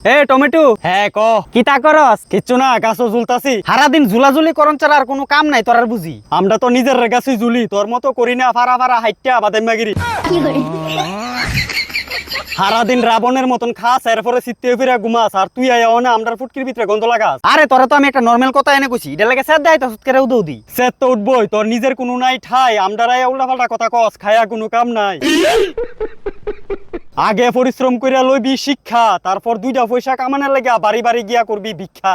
এ tomato, হ্যাঁ ক। কিতা করস? কিচ্ছু না, গাছও ঝুলতাছি। সারাদিন ঝুলাঝুলি করন ছাড়া আর কোনো কাম নাই তোর আর বুঝি। আমরা তো নিজের গাছই ঝুলি, তোর মতো করি না ফারা ফারা হাইটটা বাদাম মাগিরি। সারাদিন রাবণের মতন খাস, এরপরে সিটতে ফিরে ঘুমাস, আর তুই আয়াও না আমরার ফুটকির ভিতরে গন্ধ লাগাস। আরে তোরা তো আমি একটা নরমাল কথা এনে কইছি, এটা লাগে স্যার দেয় তো সুৎকারে উদৌদি। সে তো উঠবই, তোর নিজের কোনো নাই ঠাই, আমরার আয়া উল্টা পাল্টা কথা কস, খায়া কোনো কাম নাই। আগে পরিশ্রম কইরা লইবি শিক্ষা, তারপর দুইটা পয়সা কামানোর লাগা বাড়ি বাড়ি গিয়া করবি ভিক্ষা।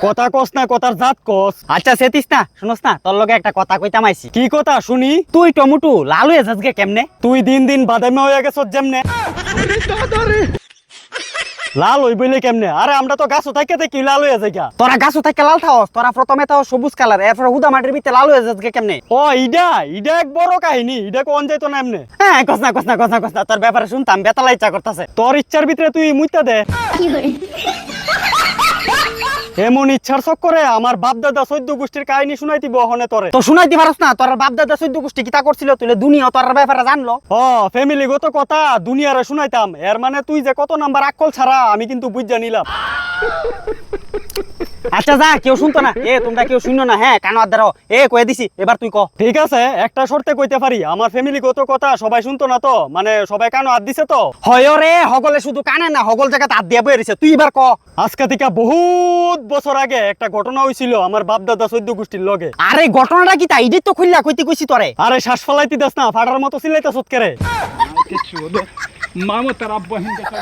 কথা কস না, কথার জাত কস। আচ্ছা সেতিস না, শুনস না, তোর লগে একটা কথা কইতাম আইছি। কি কথা শুনি? তুই টমেটো লালু এজাজকে কেমনে? তুই দিন দিন বাদামে হয়ে গেছ যেমনে। লাল হই বইলে কেমনে? আরে আমরা তো গাছও থাকতে দেখি লাল হয়ে যায়। তোরা গাছও থেকে লাল থাকস, তোরা প্রথমে থাও সবুজ কালার, এরপর হুদা মাটির ভিতরে লালু এজাজকে কেমনে? ও ইডা ইডা এক বড় কাহিনী, ইডা কোন যাইতো না এমনে। হ্যাঁ কস না কস না কস না কস না, তোর ব্যাপারে শুনতাম বেতালা ইচ্ছা করতেছে। তোর ইচ্ছার ভিতরে তুই মুইতা দে। এমন ইচ্ছার চক্করে আমার বাপ দাদা 14 গোষ্ঠীর কাহিনী শুনাইতি বহনে তোরে। তো শুনাইতে পারস না, তোর বাপ দাদা 14 গোষ্ঠী কিতা করছিল, তুই দুনিয়া তোর ব্যাপারে জানলো। ও ফ্যামিলিগত কথা দুনিয়ারে শুনাইতাম, এর মানে তুই যে কত নাম্বার আকল ছাড়া আমি কিন্তু বুঝা নিলাম। আচ্ছা যা, কেউ শুনতো না, তোমরা কেউ শুনো না, হ্যাঁ কানো আদারও, কয়ে দিছি, এবার তুই ক। ঠিক আছে, একটা শর্তে কইতে পারি, আমার ফ্যামিলিগত কথা সবাই শুনতো না তো, মানে সবাই কানো হাত দিছে তো। হয় রে, হগলে শুধু কানে না, হগল জায়গাতে হাত দিয়া বইছে, তুই এবার ক। আজকে থেকে বহুত বছর আগে একটা ঘটনা হয়েছিল আমার বাপ দাদা 14 গোষ্ঠীর লগে। আরে ঘটনাটা কি তাই তো খুললা কইতে কইছি তোরে। আরে শ্বাস ফলাইতে দাস না, ফাটার মতো সিলাইতে সৎকারে।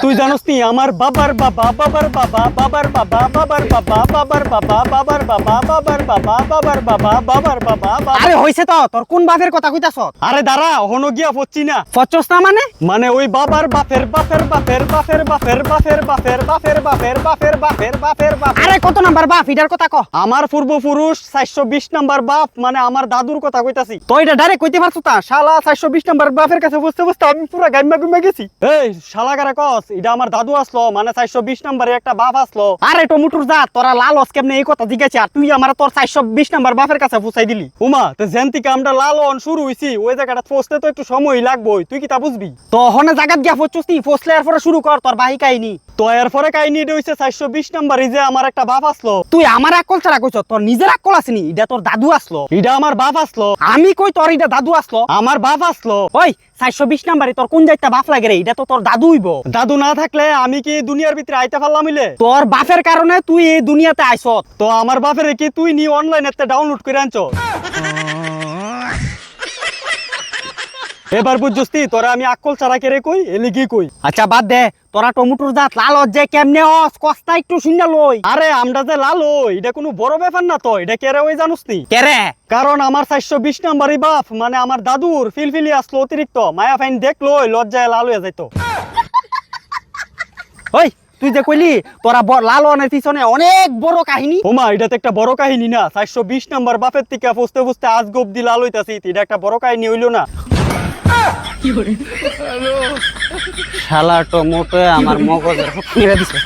তুই জানোস নি আমার বাবার বাবা বাবার বাবা বাবার বাবা বাবার বাবা বাবার বাবা বাবার বাবা বাবার বাবা বাবার বাবা বাবার বাবা। আরে হইছে তো, তোর কোন বাপের কথা কইতাছ? আরে দাঁড়া, হনো গিয়া পড়ছি না। ফচস না মানে? মানে ওই বাবার বাপের বাপের বাপের বাপের বাপের বাপের বাপের বাপের বাপের বাপের বাপের বাপের বাপ। আরে কত নাম্বার বাপ এটার কথা ক। আমার পূর্বপুরুষ 420 নাম্বার বাপ, মানে আমার দাদুর কথা কইতাছি। তো এটা ডাইরেক্ট কইতে পারছ তা? শালা 420 নাম্বার বাপের কাছে বসতে বসতে আমি পুরো গাইমা গুইমা গেছি। এই শালা গারা কস, এটা আমার দাদু আসলো, মানে 420 নাম্বারে একটা বাপ আসলো। আরে টমেটোর যা, তোরা লাল হস কেমনে এই কথা জিজ্ঞাসা, আর তুই আমার তোর 420 নাম্বার বাপের কাছে পৌঁছাই দিলি। উমা তো জেন্তিকা আমরা লালন শুরু হইছি, ওই জায়গাটা পৌঁছতে তো একটু সময় লাগবেই, তুই কি তা বুঝবি? তো হনে জায়গাত গিয়া পৌঁছস নি, পৌঁছলে এরপরে শুরু কর তোর বাহি কাহিনী। তো এরপরে কাহিনী এটা হইছে 420 নাম্বারে যে আমার একটা বাপ আসলো। তুই আমার আকল ছাড়া কইছ, তোর নিজের আকল আসেনি, এটা তোর দাদু আসলো। এটা আমার বাপ আসলো। আমি কই তোর এটা দাদু আসলো? আমার বাপ আসলো। ওই 420 নাম্বারে তোর কোন যাইতা বাপ লাগে রে? এটা তো তোর দাদু হইব। দাদু না থাকলে আমি কি দুনিয়ার ভিতরে আইতে পারলাম হইলে? তোর বাপের কারণে তুই এই দুনিয়াতে আইছত। তো আমার বাপের কি তুই নি অনলাইনেতে ডাউনলোড করে আনছ? এবার বুঝছস তোরা আমি আকল ছাড়া কেরে কই, এলি কি কই। আচ্ছা বাদ দে, তোরা টমেটোর জাত লাল হচ্ছে কেমনে হস, কস্তা একটু শুননা লই। আরে আমরা যে লালো, এটা কোনো বড় ব্যাপার না তো, এটা কেরে ওই জানোস নি? কেরে? কারণ আমার 420 নাম্বারই বাপ, মানে আমার দাদুর ফিলফিলি আসলো অতিরিক্ত, মায়া ফাইন দেখলো লজ্জায় লাল হয়ে যাইতো। ওই তুই যে কইলি তোরা লাল অনের পিছনে অনেক বড় কাহিনী। ওমা এটা তো একটা বড় কাহিনী না? 420 নাম্বার বাপের থেকে ফুসতে ফুসতে আজ গবদি লাল হইতাছি, এটা একটা বড় কাহিনী হইলো না? শালা টমেটো আমার মগজের মেরে দিছে।